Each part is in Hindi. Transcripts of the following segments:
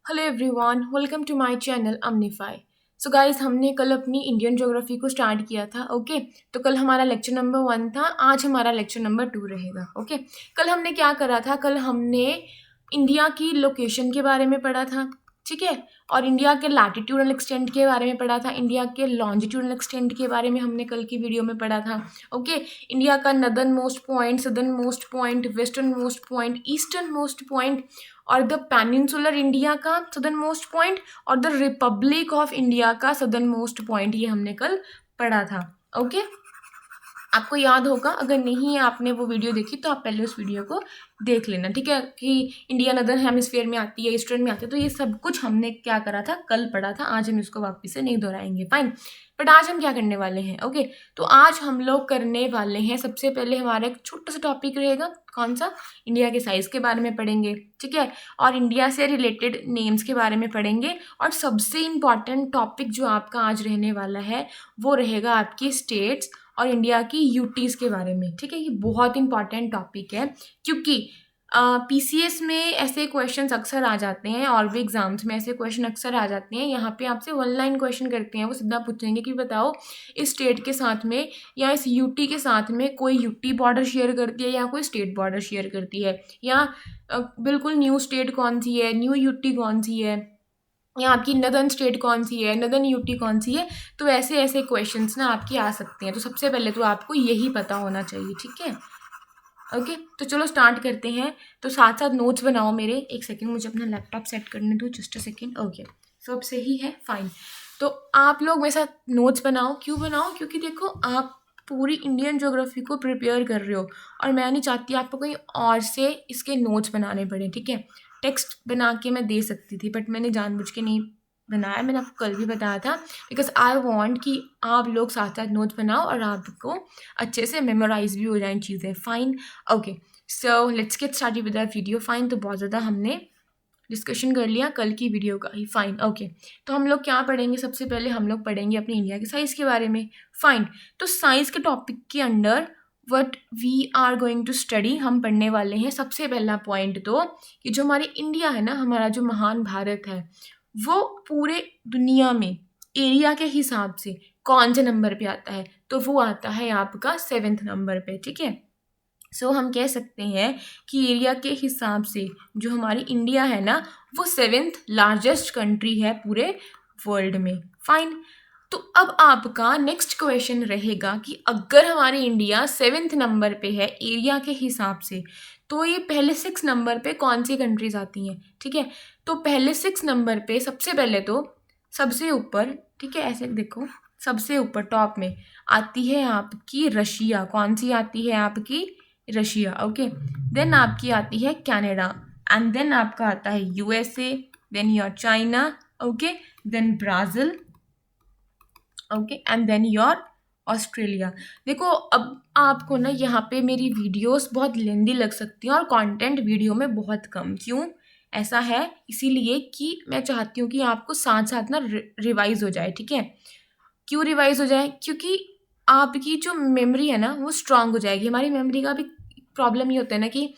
Hello everyone, welcome to my channel अमनीफाई। सो गाइस, हमने कल अपनी इंडियन ज्योग्राफी को स्टार्ट किया था। ओके, तो कल हमारा लेक्चर नंबर 1 था, आज हमारा लेक्चर नंबर 2 रहेगा। ओके, कल हमने क्या करा था? कल हमने इंडिया की लोकेशन के बारे में पढ़ा था, ठीक है, और इंडिया के लैटिट्यूडल एक्सटेंट के बारे में पढ़ा था, इंडिया के लॉन्जिट्यूडल एक्सटेंट के बारे में हमने कल की वीडियो में पढ़ा था। ओके, इंडिया का northern most point, southern most point, western most point, eastern most point और द पेनिनसुलर इंडिया का सदर्न मोस्ट पॉइंट और द रिपब्लिक ऑफ इंडिया का सदर्न मोस्ट पॉइंट, ये हमने कल पढ़ा था। ओके, आपको याद होगा, अगर नहीं है आपने वो वीडियो देखी तो आप पहले उस वीडियो को देख लेना, ठीक है, कि इंडिया नदर्न हेमिस्फीयर में आती है, ईस्टर्न में आती है, तो ये सब कुछ हमने क्या करा था, कल पढ़ा था। आज हम इसको वापस से नहीं दोहराएंगे, फाइन। बट आज हम क्या करने वाले हैं? ओके, तो आज हम लोग करने वाले हैं, सबसे पहले हमारा एक छोटा सा टॉपिक रहेगा। कौन सा? इंडिया के साइज़ के बारे में पढ़ेंगे, ठीक है, और इंडिया से रिलेटेड नेम्स के बारे में पढ़ेंगे। और सबसे इम्पॉर्टेंट टॉपिक जो आपका आज रहने वाला है वो रहेगा आपकी स्टेट्स और इंडिया की यूटीज़ के बारे में, ठीक है। ये बहुत इंपॉर्टेंट टॉपिक है क्योंकि पीसीएस में ऐसे क्वेश्चंस अक्सर आ जाते हैं और भी एग्जाम्स में ऐसे क्वेश्चन अक्सर आ जाते हैं। यहाँ पे आपसे वन लाइन क्वेश्चन करते हैं, वो सीधा पूछेंगे कि बताओ इस स्टेट के साथ में या इस यूटी के साथ में कोई यूटी बॉर्डर शेयर करती है या कोई स्टेट बॉर्डर शेयर करती है, या बिल्कुल न्यू स्टेट कौन सी है, न्यू यूटी कौन सी है, या आपकी नदर्न स्टेट कौन सी है, नदर्न यूटी कौन सी है। तो ऐसे ऐसे क्वेश्चंस ना आपकी आ सकते हैं। तो सबसे पहले तो आपको यही पता होना चाहिए, ठीक है। ओके, तो चलो स्टार्ट करते हैं। तो साथ साथ नोट्स बनाओ मेरे। एक सेकेंड, मुझे अपना लैपटॉप सेट करने दो, जस्ट अ सेकेंड। ओके, सब सही है, फाइन। तो आप लोग मेरे साथ नोट्स बनाओ। क्यों बनाओ? क्योंकि देखो, आप पूरी इंडियन ज्योग्राफी को प्रिपेयर कर रहे हो और मैं नहीं चाहती आपको कहीं और से इसके नोट्स बनाने पड़े, ठीक है। टेक्स्ट बना के मैं दे सकती थी बट मैंने जानबूझ के नहीं बनाया, मैंने आपको कल भी बताया था, बिकॉज आई वॉन्ट कि आप लोग साथ साथ नोट्स बनाओ और आपको अच्छे से मेमोराइज भी हो जाएं चीज़ें, fine. Okay, so let's get started with our video, fine. तो बहुत ज़्यादा हमने डिस्कशन कर लिया कल की वीडियो का ही, फाइन। ओके, तो हम लोग क्या पढ़ेंगे? सबसे पहले हम लोग पढ़ेंगे अपनी इंडिया के साइज़ के बारे में, फाइन। तो साइज़ के टॉपिक के under what we are going to study, हम पढ़ने वाले हैं सबसे पहला पॉइंट तो कि जो हमारी इंडिया है ना, हमारा जो महान भारत है, वो पूरे दुनिया में एरिया के हिसाब से कौन से नंबर पे आता है? तो वो आता है आपका 7th नंबर पे, ठीक है। सो हम कह सकते हैं कि एरिया के हिसाब से जो हमारी इंडिया है ना, वो 7th लार्जेस्ट कंट्री है पूरे वर्ल्ड में, फाइन। तो अब आपका नेक्स्ट क्वेश्चन रहेगा कि अगर हमारी इंडिया 7th नंबर पे है एरिया के हिसाब से, तो ये पहले 6 नंबर पे कौन सी कंट्रीज आती हैं, ठीक है। तो पहले 6 नंबर पे सबसे पहले तो सबसे ऊपर, ठीक है, ऐसे देखो, सबसे ऊपर टॉप में आती है आपकी रशिया। कौन सी आती है? आपकी रशिया, ओके। देन आपकी आती है कनाडा, एंड देन आपका आता है USA, then your China, okay, then Brazil, okay, and then your Australia. देखो, अब आपको ना यहाँ पे मेरी वीडियोस बहुत लेंदी लग सकती हैं और कंटेंट वीडियो में बहुत कम। क्यों ऐसा है? इसीलिए कि मैं चाहती हूँ कि आपको साथ साथ ना रिवाइज हो जाए, ठीक है। क्यों रिवाइज हो जाए? क्योंकि आपकी जो मेमोरी है ना, वो स्ट्रांग हो जाएगी। हमारी मेमोरी का भी प्रॉब्लम ये होता है ना कि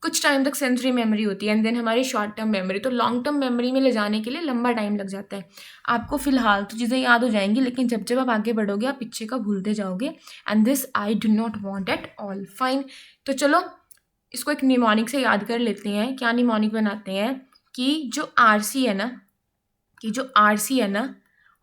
कुछ टाइम तक सेंसरी मेमोरी होती है एंड देन हमारी शॉर्ट टर्म मेमोरी, तो लॉन्ग टर्म मेमोरी में ले जाने के लिए लंबा टाइम लग जाता है। आपको फिलहाल तो चीज़ें याद हो जाएंगी, लेकिन जब जब आप आगे बढ़ोगे आप पीछे का भूलते जाओगे, and this I do not want at all, fine. तो चलो इसको एक निमोनिक से याद कर लेते हैं। क्या निमोनिक बनाते हैं कि जो आरसी है ना,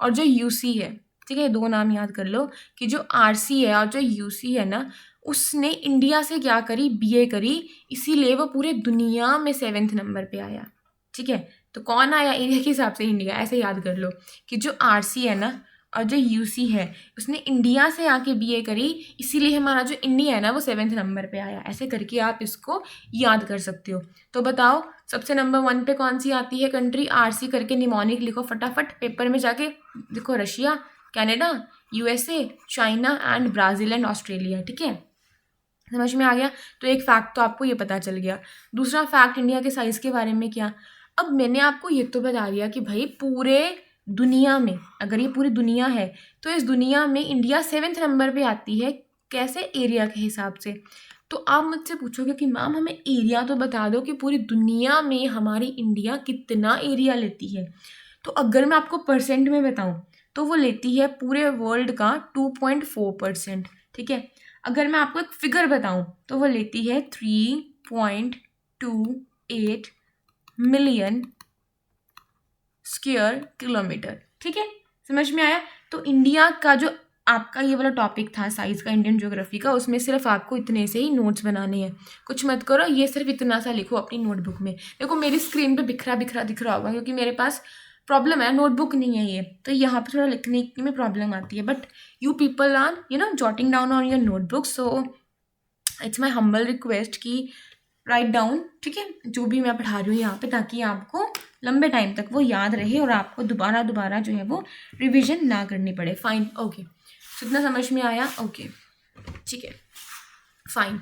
और जो यूसी है, ठीक है, दो नाम याद कर लो, कि जो आरसी है और जो यूसी है ना, उसने इंडिया से क्या करी? बीए करी, इसीलिए वो पूरे दुनिया में 7th नंबर पे आया, ठीक है। तो कौन आया? एरिया के हिसाब से इंडिया, ऐसे याद कर लो कि जो आरसी है ना और जो यूसी है, उसने इंडिया से आके बीए करी, इसीलिए हमारा जो इंडिया है ना वो 7th नंबर पे आया। ऐसे करके आप इसको याद कर सकते हो। तो बताओ सबसे नंबर 1 पे कौन सी आती है कंट्री? आरसी करके निमोनिक लिखो फटाफट, पेपर में जाके देखो, Russia, Canada, USA, China and Brazil and Australia, ठीक है। समझ में आ गया? तो एक फैक्ट तो आपको ये पता चल गया। दूसरा फैक्ट इंडिया के साइज़ के बारे में क्या? अब मैंने आपको ये तो बता दिया कि भाई पूरे दुनिया में, अगर ये पूरी दुनिया है तो इस दुनिया में इंडिया 7th नंबर पे आती है। कैसे? एरिया के हिसाब से। तो आप मुझसे पूछोगे कि मैम हमें एरिया तो बता दो कि पूरी दुनिया में हमारी इंडिया कितना एरिया लेती है। तो अगर मैं आपको परसेंट में बताऊं तो वो लेती है पूरे वर्ल्ड का 2.4%। ठीक है, अगर मैं आपको एक फिगर बताऊं तो वो लेती है 3.28 मिलियन स्क्वायर किलोमीटर। ठीक है, समझ में आया। तो इंडिया का जो आपका ये वाला टॉपिक था साइज का इंडियन ज्योग्राफी का, उसमें सिर्फ आपको इतने से ही नोट्स बनाने हैं, कुछ मत करो। ये सिर्फ इतना सा लिखो अपनी नोटबुक में। देखो मेरी स्क्रीन पे बिखरा बिखरा दिख रहा होगा क्योंकि मेरे पास प्रॉब्लम है, नोटबुक नहीं है ये, तो यहाँ पे थोड़ा लिखने में प्रॉब्लम आती है। But you people are jotting down on your notebook, so it's my humble request कि राइट डाउन, ठीक है, जो भी मैं पढ़ा रही हूँ यहाँ पे, ताकि आपको लंबे टाइम तक वो याद रहे और आपको दोबारा दोबारा जो है वो रिवीजन ना करनी पड़े। फाइन, ओके, इतना समझ में आया? ओके, ठीक है, फाइन।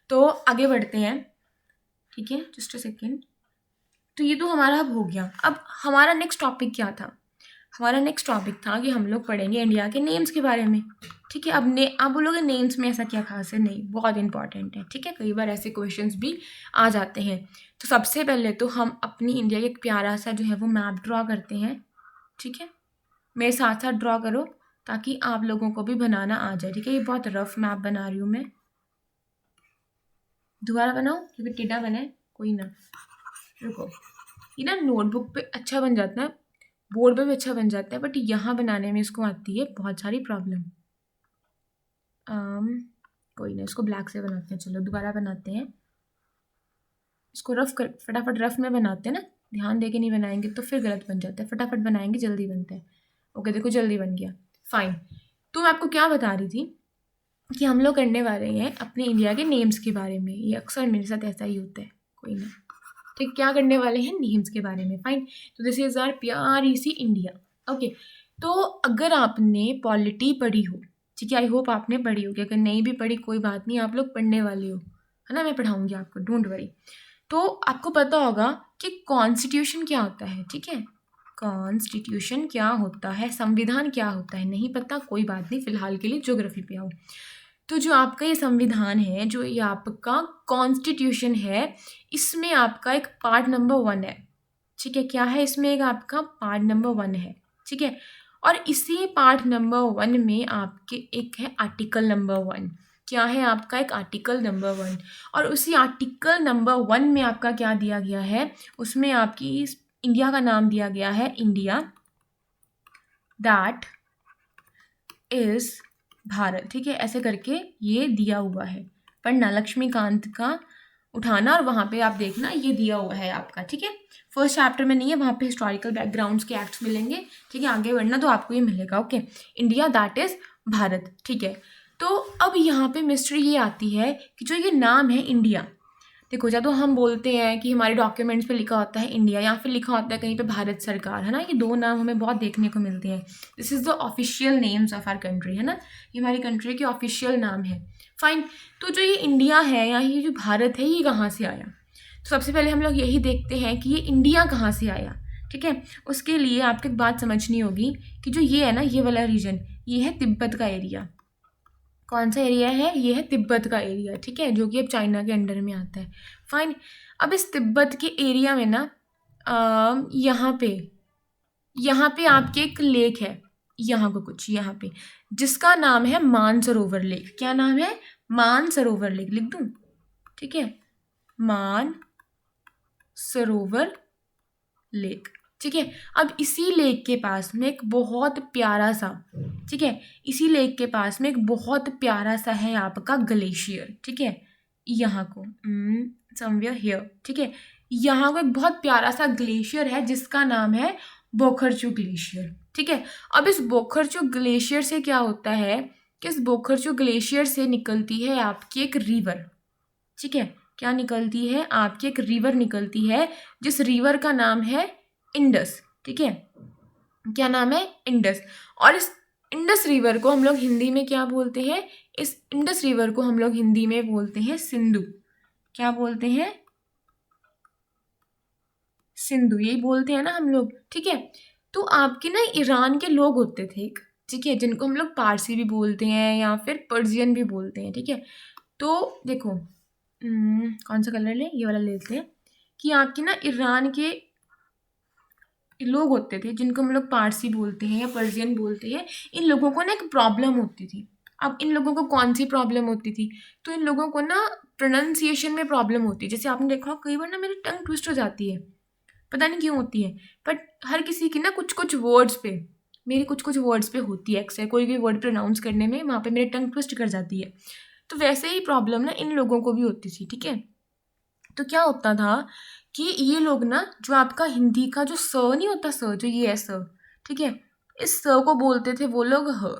तो आगे बढ़ते हैं, ठीक है, जस्ट अ सेकेंड। तो ये तो हमारा अब हो गया। अब हमारा नेक्स्ट टॉपिक क्या था? हमारा नेक्स्ट टॉपिक था कि हम लोग पढ़ेंगे इंडिया के नेम्स के बारे में। ठीक है, अब आप बोलोगे नेम्स में ऐसा क्या खास है? नहीं, बहुत इंपॉर्टेंट है। ठीक है, कई बार ऐसे क्वेश्चंस भी आ जाते हैं। तो सबसे पहले तो हम अपनी इंडिया का एक प्यारा सा जो है वो मैप ड्रॉ करते हैं। ठीक है, मेरे साथ साथ ड्रॉ करो ताकि आप लोगों को भी बनाना आ जाए। ठीक है, ये बहुत रफ मैप बना रही हूँ मैं, दोबारा बनाओ क्योंकि टेढ़ा बना है। कोई ना, रुको, ये ना नोटबुक पे अच्छा बन जाता है, बोर्ड पे भी अच्छा बन जाता है, बट यहाँ बनाने में इसको आती है बहुत सारी प्रॉब्लम। कोई ना, इसको ब्लैक से बनाते हैं। चलो दोबारा बनाते हैं इसको, रफ कर, फटाफट रफ में बनाते हैं ना, ध्यान दे के नहीं बनाएंगे तो फिर गलत बन जाता है। फटाफट बनाएंगे जल्दी बनता है। ओके, देखो जल्दी बन गया। फाइन, तो मैं आपको क्या बता रही थी कि हम लोग करने वाले हैं अपने इंडिया के नेम्स के बारे में। ये अक्सर मेरे साथ ऐसा ही होता है। कोई ना, ठीक, क्या करने वाले हैं? नेम्स के बारे में। फाइन, तो दिस इज आवर प्यारी सी इंडिया। ओके, तो अगर आपने पॉलिटी पढ़ी हो, ठीक है, आई होप आपने पढ़ी होगी, अगर नहीं भी पढ़ी कोई बात नहीं, आप लोग पढ़ने वाले हो, है ना, मैं पढ़ाऊंगी आपको, डोंट वरी। तो आपको पता होगा कि कॉन्स्टिट्यूशन क्या होता है। ठीक है, कॉन्स्टिट्यूशन क्या होता है, संविधान क्या होता है, नहीं पता कोई बात नहीं, फिलहाल के लिए ज्योग्राफी पे आओ। तो जो आपका ये संविधान है, जो ये आपका कॉन्स्टिट्यूशन है, इसमें आपका एक पार्ट नंबर 1 है। ठीक है, क्या है इसमें? एक आपका पार्ट नंबर 1 है। ठीक है, और इसी पार्ट नंबर 1 में आपके एक है आर्टिकल नंबर 1। क्या है आपका? एक आर्टिकल नंबर 1। और उसी आर्टिकल नंबर 1 में आपका क्या दिया गया है? उसमें आपकी इंडिया का नाम दिया गया है इंडिया, दैट इज भारत। ठीक है, ऐसे करके ये दिया हुआ है, पढ़ना, लक्ष्मीकांत का उठाना और वहाँ पे आप देखना ये दिया हुआ है आपका। ठीक है, फर्स्ट चैप्टर में नहीं है, वहाँ पे हिस्टोरिकल बैकग्राउंड्स के एक्ट्स मिलेंगे। ठीक है, आगे बढ़ना तो आपको ये मिलेगा। Okay, India that is Bharat. ठीक है, तो अब यहाँ पे मिस्ट्री ये आती है कि जो ये नाम है इंडिया, देखो जब तो हम बोलते हैं कि हमारे डॉक्यूमेंट्स पे लिखा होता है इंडिया या फिर लिखा होता है कहीं पे भारत सरकार, है ना, ये दो नाम हमें बहुत देखने को मिलते हैं। This is the official names of our country, है ना, ये हमारी कंट्री के ऑफिशियल नाम है। फाइन, तो जो ये इंडिया है या ये जो भारत है, ये कहाँ से आया? तो सबसे पहले हम लोग यही देखते हैं कि ये इंडिया कहाँ से आया। ठीक है, उसके लिए आपको एक बात समझनी होगी कि जो ये है ना, ये वाला रीजन, ये है तिब्बत का एरिया। कौन सा एरिया है? ये है तिब्बत का एरिया। ठीक है, जो कि अब चाइना के अंडर में आता है। फाइन, अब इस तिब्बत के एरिया में ना यहाँ पे आपके एक लेक है, यहाँ को कुछ यहाँ पे, जिसका नाम है मानसरोवर लेक। क्या नाम है? मानसरोवर लेक। लिख दूँ? ठीक है, मानसरोवर लेक। ठीक है, अब इसी लेक के पास में एक बहुत प्यारा सा, ठीक है, इसी लेक के पास में एक बहुत प्यारा सा है आपका ग्लेशियर। ठीक है, यहाँ को समवेयर हियर। ठीक है, यहाँ को एक बहुत प्यारा सा ग्लेशियर है जिसका नाम है बोखरचू ग्लेशियर। ठीक है, अब इस बोखरचू ग्लेशियर से क्या होता है कि इस बोखरचू ग्लेशियर से निकलती है आपकी एक रिवर। ठीक है, क्या निकलती है? आपकी एक रिवर निकलती है, जिस रिवर का नाम है इंडस। ठीक है, क्या नाम है? इंडस। और इस इंडस रिवर को हम लोग हिंदी में क्या बोलते हैं? इस इंडस रिवर को हम लोग हिंदी में बोलते हैं सिंधु। क्या बोलते हैं? सिंधु, यही बोलते हैं ना हम लोग। ठीक है, तो आपके ना ईरान के लोग होते थे एक, ठीक है, जिनको हम लोग पारसी भी बोलते हैं या फिर पर्शियन भी बोलते हैं। ठीक है, तो देखो कौन सा कलर लें, ये वाला लेते हैं, कि आपके ना ईरान के लोग होते थे जिनको हम लोग पारसी बोलते हैं या पर्शियन बोलते हैं, इन लोगों को ना एक प्रॉब्लम होती थी। अब इन लोगों को कौन सी प्रॉब्लम होती थी, तो इन लोगों को ना प्रोनाउंसिएशन में प्रॉब्लम होती है। जैसे आपने देखा कई बार ना मेरी टंग ट्विस्ट हो जाती है, पता नहीं क्यों होती है, बट हर किसी की ना कुछ कुछ वर्ड्स पे, मेरी कुछ कुछ वर्ड्स पे होती है अक्सर, कोई भी वर्ड प्रोनाउंस करने में वहाँ पे मेरी टंग ट्विस्ट कर जाती है। तो वैसे ही प्रॉब्लम ना इन लोगों को भी होती थी, ठीक है। तो क्या होता था कि ये लोग ना, जो आपका हिंदी का जो स नहीं होता, स जो ये है स, ठीक है, इस स को बोलते थे वो लोग ह,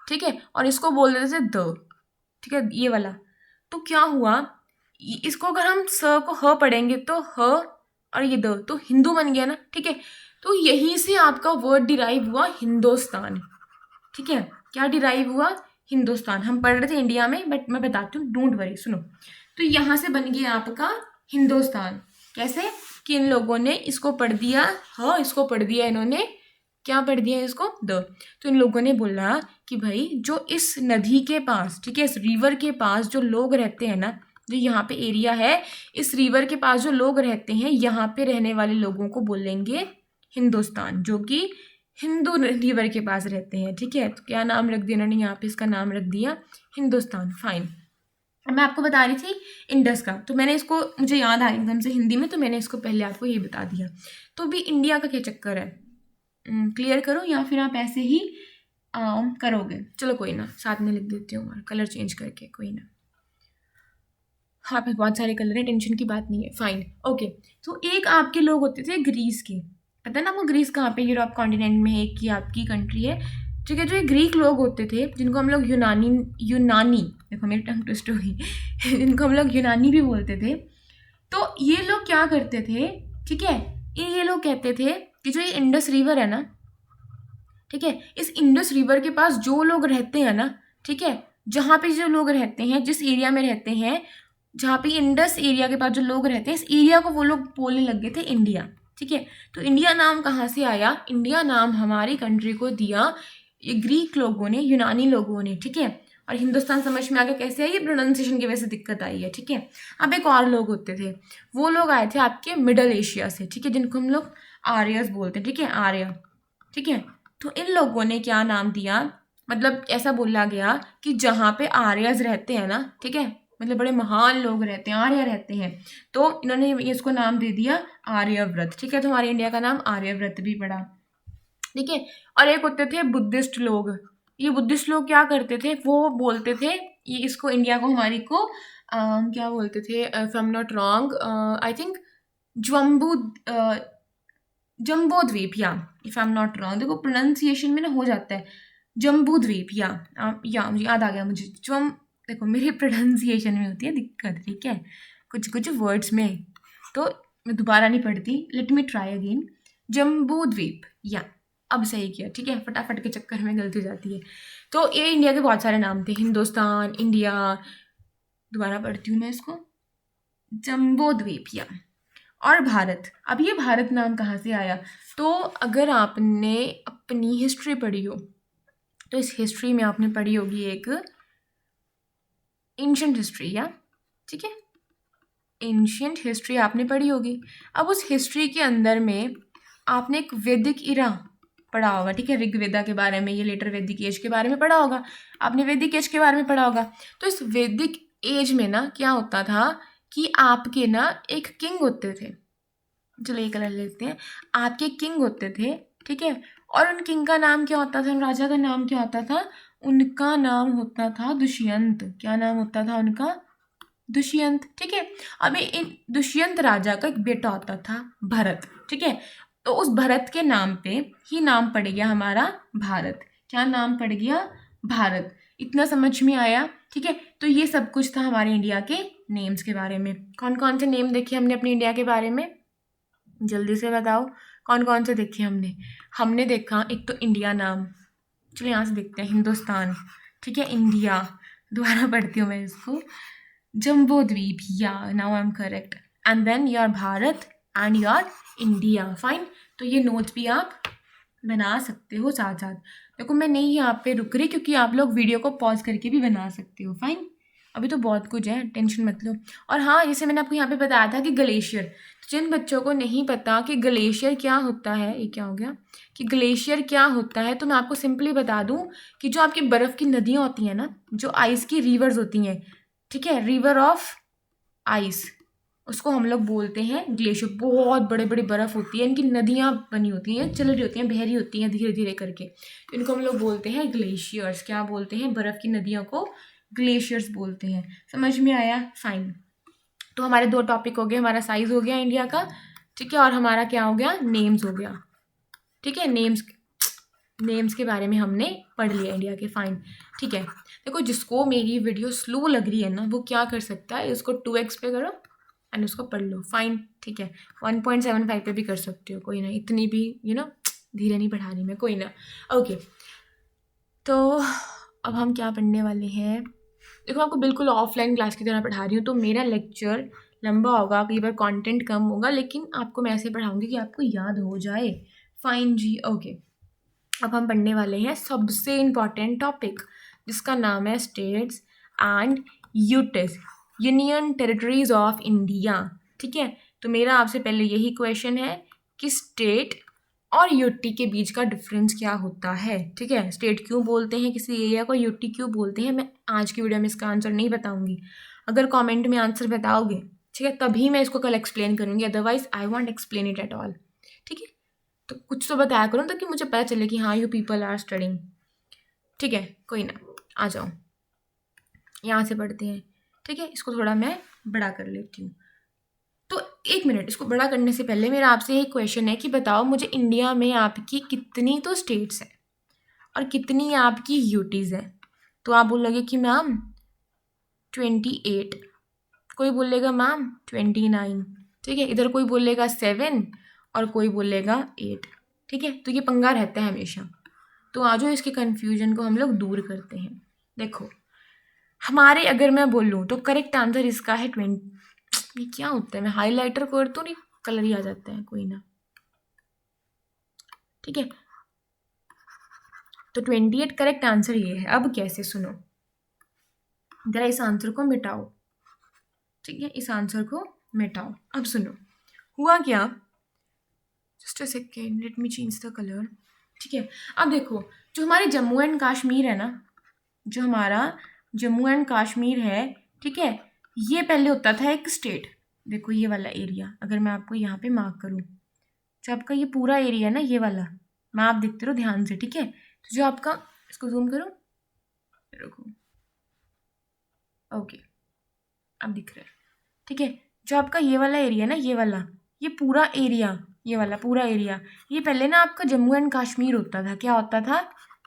ठीक है, और इसको बोल देते थे द, ठीक है, ये वाला। तो क्या हुआ, इसको अगर हम स को ह पढ़ेंगे तो ह, और ये द, तो हिंदू बन गया ना, ठीक है। तो यहीं से आपका वर्ड डिराइव हुआ हिंदुस्तान, ठीक है। क्या डिराइव हुआ, हिंदुस्तान। हम पढ़ रहे थे इंडिया में, बट मैं बताती हूँ, डोंट वरी, सुनो। तो यहाँ से बन गया आपका हिंदुस्तान। कैसे, कि इन लोगों ने इसको पढ़ दिया ह, इसको पढ़ दिया इन्होंने, क्या पढ़ दिया इसको, द। तो इन लोगों ने बोला कि भाई जो इस नदी के पास, ठीक है, इस रिवर के पास जो लोग रहते हैं ना, जो यहाँ पे एरिया है, इस रिवर के पास जो लोग रहते हैं, यहाँ पे रहने वाले लोगों को बोलेंगे हिंदुस्तान, जो कि हिंदू रिवर के पास रहते हैं, ठीक है। तो क्या नाम रख दिया इन्होंने, यहाँ पे इसका नाम रख दिया हिंदुस्तान। फाइन। मैं आपको बता रही थी इंडस का, तो मैंने इसको, मुझे याद आया एकदम से हिंदी में, तो मैंने इसको पहले आपको ये बता दिया। तो भी इंडिया का क्या चक्कर है, क्लियर करो, या फिर आप ऐसे ही करोगे। चलो कोई ना, साथ में लिख देती हूँ कलर चेंज करके, कोई ना। हाँ, पे बहुत सारे कलर हैं, टेंशन की बात नहीं है। Fine, okay. तो एक आपके लोग होते थे ग्रीस के, पता है ना आपको ग्रीस कहाँ पे, यूरोप कॉन्टिनेंट में है, कि आपकी कंट्री है, ठीक है। जो ये ग्रीक लोग होते थे, जिनको हम लोग यूनानी, देखो मेरी टंग ट्विस्ट हो गई जिनको हम लोग यूनानी भी बोलते थे। तो ये लोग क्या करते थे, ठीक है, ये लोग कहते थे कि जो ये इंडस रिवर है ना, ठीक है, इस इंडस रिवर के पास जो लोग रहते हैं ना, ठीक है, जहाँ पे जो लोग रहते हैं, जिस एरिया में रहते हैं, जहाँ पे इंडस एरिया के पास जो लोग रहते हैं, इस एरिया को वो लोग बोलने लग गए थे इंडिया, ठीक है। तो इंडिया नाम कहाँ से आया, इंडिया नाम हमारी कंट्री को दिया ये ग्रीक लोगों ने, यूनानी लोगों ने, ठीक है। और हिंदुस्तान समझ में आ गया कैसे आई, ये प्रोनाउंसिएशन की वजह से दिक्कत आई है, ठीक है। अब एक और लोग होते थे, वो लोग आए थे आपके मिडल एशिया से, ठीक है, जिनको हम लोग आर्यस बोलते हैं, ठीक है, आर्य, ठीक है। तो इन लोगों ने क्या नाम दिया, मतलब ऐसा बोला गया कि जहाँ पे आर्यस रहते हैं ना, ठीक है, मतलब बड़े महान लोग रहते हैं, आर्य रहते हैं, तो इन्होंने इसको नाम दे दिया आर्यव्रत, ठीक है। तो हमारे इंडिया का नाम आर्यव्रत भी पड़ा, ठीक है। और एक होते थे बुद्धिस्ट लोग, ये बुद्धिस्ट लोग क्या करते थे, वो बोलते थे, ये इसको इंडिया को, हमारी को क्या बोलते थे, if I am not wrong, I think Jambu Jambo द्वीप, या if I am not wrong, देखो प्रोनाउंसिएशन में ना हो जाता है, जम्बू द्वीप, या मुझे याद आ गया, मुझे देखो मेरे प्रोनाउंसिएशन में होती है दिक्कत, ठीक है, कुछ कुछ वर्ड्स में, तो मैं दोबारा नहीं पढ़ती, let me try again. Jambudvipa, या अब सही किया, ठीक है, फटाफट के चक्कर में गलती हो जाती है। तो ये इंडिया के बहुत सारे नाम थे, हिंदुस्तान, इंडिया, दोबारा पढ़ती हूँ मैं इसको, जम्बो द्वीप, या और भारत। अब ये भारत नाम कहाँ से आया, तो अगर आपने अपनी हिस्ट्री पढ़ी हो, तो इस हिस्ट्री में आपने पढ़ी होगी एक एंशिएंट हिस्ट्री, या ठीक है, एंशिएंट हिस्ट्री आपने पढ़ी होगी। अब उस हिस्ट्री के अंदर में आपने एक वैदिक इरा पढ़ा होगा, ठीक है, ऋग्वेदा के बारे में, ये लेटर वैदिक एज के बारे में पढ़ा होगा आपने, वैदिक एज के बारे में पढ़ा होगा। तो इस वैदिक एज में ना क्या होता था कि आपके ना एक किंग होते थे, चलो ये कलर लेते हैं, आपके किंग होते थे, ठीक है। और उन किंग का नाम क्या होता था, उन राजा का नाम क्या होता था, उनका नाम होता था दुष्यंत। क्या नाम होता था उनका, दुष्यंत, ठीक है। अभी इन दुष्यंत राजा का एक बेटा होता था भरत, ठीक है। तो उस भरत के नाम पे ही नाम पड़ गया हमारा भारत। क्या नाम पड़ गया, भारत। इतना समझ में आया, ठीक है। तो ये सब कुछ था हमारे इंडिया के नेम्स के बारे में। कौन कौन से नेम देखे हमने अपने इंडिया के बारे में, जल्दी से बताओ, कौन कौन से देखे हमने देखा, एक तो इंडिया नाम, चलो यहाँ से देखते हैं, हिंदुस्तान, ठीक है, इंडिया, दोबारा पढ़ती हूँ मैं इसको, जम्बो द्वीप, या now I am correct, and then your Bharat and your India. Fine. तो ये नोट्स भी आप बना सकते हो साथ साथ। देखो मैं नहीं यहाँ पे रुक रही, क्योंकि आप लोग वीडियो को पॉज करके भी बना सकते हो। फाइन, अभी तो बहुत कुछ है, टेंशन मत लो। और हाँ, जैसे मैंने आपको यहाँ पे बताया था कि ग्लेशियर, तो जिन बच्चों को नहीं पता कि ग्लेशियर क्या होता है, ये क्या हो गया कि ग्लेशियर क्या होता है, तो मैं आपको सिंपली बता दूँ कि जो आपकी बर्फ़ की नदियाँ होती हैं ना, जो आइस की रिवर्स होती हैं, ठीक है, रिवर ऑफ आइस, उसको हम लोग बोलते हैं ग्लेशियर। बहुत बड़े बड़े बर्फ़ होती है, इनकी नदियाँ बनी होती हैं, चल रही होती हैं, बह रही होती हैं धीरे धीरे करके, इनको हम लोग बोलते हैं ग्लेशियर्स। क्या बोलते हैं? बर्फ़ की नदियों को ग्लेशियर्स बोलते हैं। समझ में आया? फाइन। तो हमारे 2 टॉपिक हो गए, हमारा साइज़ हो गया इंडिया का, ठीक है, और हमारा क्या हो गया? नेम्स हो गया, ठीक है। नेम्स के बारे में हमने पढ़ लिया इंडिया के, फाइन, ठीक है। देखो, जिसको मेरी वीडियो स्लो लग रही है ना, वो क्या कर सकता है, इसको 2x पे करो एंड उसको पढ़ लो, फाइन, ठीक है। 1.75 पे भी कर सकते हो, कोई ना, इतनी भी धीरे नहीं पढ़ा रही मैं, कोई ना, ओके। तो अब हम क्या पढ़ने वाले हैं? देखो, आपको बिल्कुल ऑफलाइन क्लास की तरह पढ़ा रही हूँ, तो मेरा लेक्चर लंबा होगा, कई बार कंटेंट कम होगा, लेकिन आपको मैं ऐसे पढ़ाऊँगी कि आपको याद हो जाए, फाइन जी, ओके। अब हम पढ़ने वाले हैं सबसे इम्पॉर्टेंट टॉपिक, जिसका नाम है states and UTs, union territories of India, ठीक है। तो मेरा आपसे पहले यही क्वेश्चन है कि स्टेट और यूटी के बीच का डिफरेंस क्या होता है, ठीक है। स्टेट क्यों बोलते हैं किसी एरिया को, यूटी क्यों बोलते हैं, मैं आज की वीडियो में इसका आंसर नहीं बताऊंगी। अगर कमेंट में आंसर बताओगे, ठीक है, तभी मैं इसको कल एक्सप्लेन करूंगी, otherwise I want explain it at all, ठीक है। तो कुछ तो बताया करो ताकि मुझे पता चले कि हाँ, यू पीपल आर स्टडिंग, ठीक है। कोई ना, आ जाओ, यहाँ से पढ़ते हैं, ठीक है। इसको थोड़ा मैं बड़ा कर लेती हूँ। तो 1 मिनट, इसको बड़ा करने से पहले मेरा आपसे एक क्वेश्चन है कि बताओ मुझे, इंडिया में आपकी कितनी तो स्टेट्स हैं और कितनी आपकी यूटीज़ हैं? तो आप बोलोगे कि मैम 28, कोई बोलेगा मैम 29, ठीक है। इधर कोई बोलेगा 7 और कोई बोलेगा 8, ठीक है। तो ये पंगा रहता है हमेशा। तो आ जाओ, इसके कन्फ्यूजन को हम लोग दूर करते हैं। देखो, हमारे, अगर मैं बोलूँ तो करेक्ट आंसर इसका है 20। ये क्या होता है, मैं हाईलाइटर कर तो नहीं, कलर ही आ जाता है, कोई ना, ठीक है। तो 28 करेक्ट आंसर ये है। अब कैसे, सुनो जरा, इस आंसर को मिटाओ, ठीक है, इस आंसर को मिटाओ। अब सुनो, हुआ क्या, just a second, let me change the colour, ठीक है। अब देखो, जो हमारे जम्मू एंड कश्मीर है ना, जो हमारा जम्मू एंड कश्मीर है, ठीक है, ये पहले होता था एक स्टेट। देखो ये वाला एरिया, अगर मैं आपको यहाँ पे मार्क करूँ, जो आपका ये पूरा एरिया है ना, ये वाला, मैं आप देखते रहो ध्यान से, ठीक है। तो जो आपका, इसको जूम करो, रुको, ओके, अब दिख रहा है, ठीक है। जो आपका ये वाला एरिया ना, ये वाला, ये पूरा एरिया, ये वाला पूरा एरिया, ये पहले ना आपका जम्मू एंड कश्मीर होता था। क्या होता था?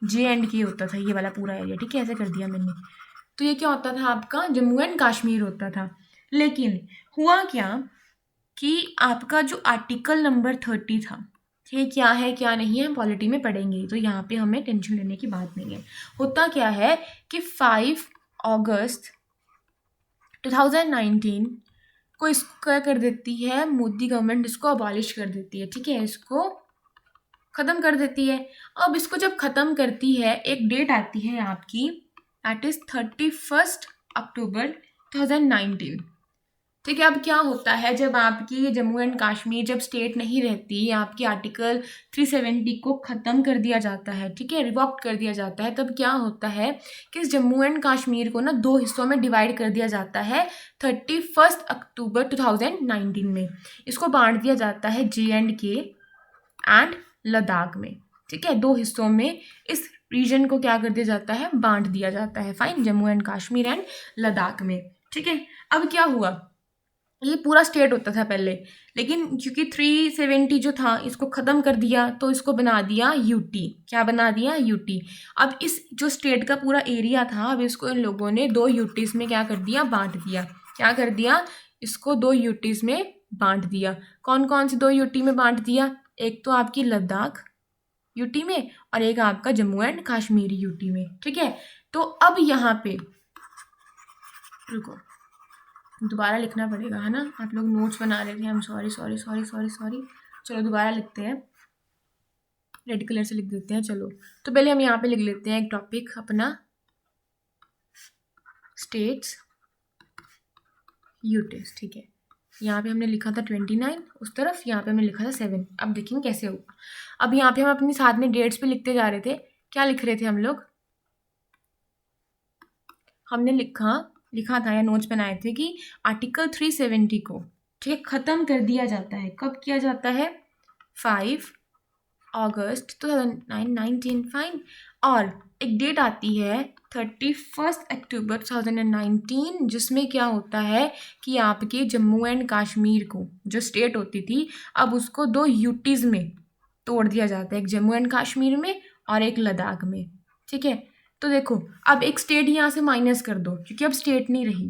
JNK होता था, ये वाला पूरा एरिया, ठीक है, ऐसे कर दिया मैंने। तो ये क्या होता था? आपका जम्मू एंड कश्मीर होता था। लेकिन हुआ क्या कि आपका जो आर्टिकल नंबर 30 था, ये क्या है क्या नहीं है पॉलिटी में पढ़ेंगे, तो यहाँ पे हमें टेंशन लेने की बात नहीं है। होता क्या है कि 5 अगस्त 2019 को इसको क्या कर देती है मोदी गवर्नमेंट, इसको अबॉलिश कर देती है, ठीक है, इसको ख़त्म कर देती है। अब इसको जब ख़त्म करती है, एक डेट आती है आपकी, दैट इज़ 31 अक्टूबर 2019, ठीक है। अब क्या होता है, जब आपकी जम्मू एंड कश्मीर जब स्टेट नहीं रहती, आपकी आर्टिकल 370 को ख़त्म कर दिया जाता है, ठीक है, रिवॉक्ट कर दिया जाता है, तब क्या होता है कि इस जम्मू एंड कश्मीर को ना 2 हिस्सों में डिवाइड कर दिया जाता है 31 अक्टूबर 2019 में। इसको बांट दिया जाता है JNK एंड लद्दाख में, ठीक है, 2 हिस्सों में इस रीजन को क्या कर दिया जाता है, बांट दिया जाता है, fine, Jammu and Kashmir and Ladakh में, ठीक है। अब क्या हुआ, ये पूरा स्टेट होता था पहले, लेकिन क्योंकि 370 जो था इसको ख़त्म कर दिया, तो इसको बना दिया UT। क्या बना दिया? UT। अब इस जो स्टेट का पूरा एरिया था, अब इसको इन लोगों ने 2 UTs में क्या कर दिया, बांट दिया। क्या कर दिया? इसको 2 UTs में बांट दिया। कौन कौन सी 2 UT में बांट दिया? एक तो आपकी लद्दाख UT में और एक आपका जम्मू एंड कश्मीर UT में, ठीक है। तो अब यहाँ पे रुको, दोबारा लिखना पड़ेगा, है ना, आप लोग नोट्स बना रहे थे, I am sorry sorry sorry sorry sorry. चलो दोबारा लिखते हैं, रेड कलर से लिख देते हैं। चलो, तो पहले हम यहाँ पे लिख लेते हैं एक टॉपिक अपना, स्टेट्स यूटीज, ठीक है। यहाँ पे हमने लिखा था 29 उस तरफ, यहाँ पे हमने लिखा था 7। अब देखेंगे कैसे होगा। अब यहाँ पे हम अपने साथ में डेट्स भी लिखते जा रहे थे। क्या लिख रहे थे हम लोग? हमने लिखा था या नोट्स बनाए थे कि आर्टिकल 370 को, ठीक है, ख़त्म कर दिया जाता है। कब किया जाता है? 5 अगस्त 2019, फाइन। और एक डेट आती है 31 अक्टूबर 2019, जिसमें क्या होता है कि आपके जम्मू एंड कश्मीर को, जो स्टेट होती थी, अब उसको 2 यूटीज़ में तोड़ दिया जाता है, एक जम्मू एंड कश्मीर में और एक लद्दाख में, ठीक है। तो देखो, अब एक स्टेट यहाँ से माइनस कर दो क्योंकि अब स्टेट नहीं रही,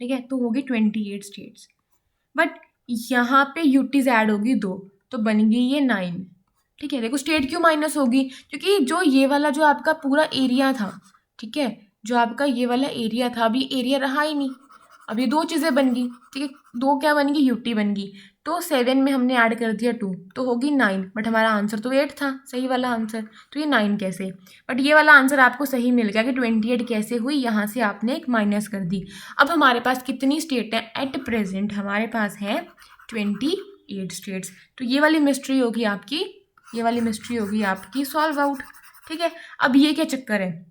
ठीक है, तो होगी 28 स्टेट्स। बट यहाँ पे यूटीज ऐड होगी 2, तो बन गई ये 9, ठीक है। देखो स्टेट क्यों माइनस होगी? क्योंकि जो ये वाला जो आपका पूरा एरिया था, ठीक है, जो आपका ये वाला एरिया था, अभी एरिया रहा ही नहीं। अब ये 2 चीज़ें बन गई, ठीक है, 2 क्या बन गई? यूटी बन गई। तो 7 में हमने ऐड कर दिया 2, तो होगी 9। बट हमारा आंसर तो 8 था, सही वाला आंसर। तो ये 9 कैसे? बट ये वाला आंसर आपको सही मिल गया कि 28 कैसे हुई, यहाँ से आपने एक माइनस कर दी। अब हमारे पास कितनी स्टेट है? एट प्रेजेंट हमारे पास है 28 स्टेट्स। तो ये वाली मिस्ट्री होगी आपकी, ये वाली मिस्ट्री होगी आपकी सॉल्व आउट, ठीक है। अब ये क्या चक्कर है?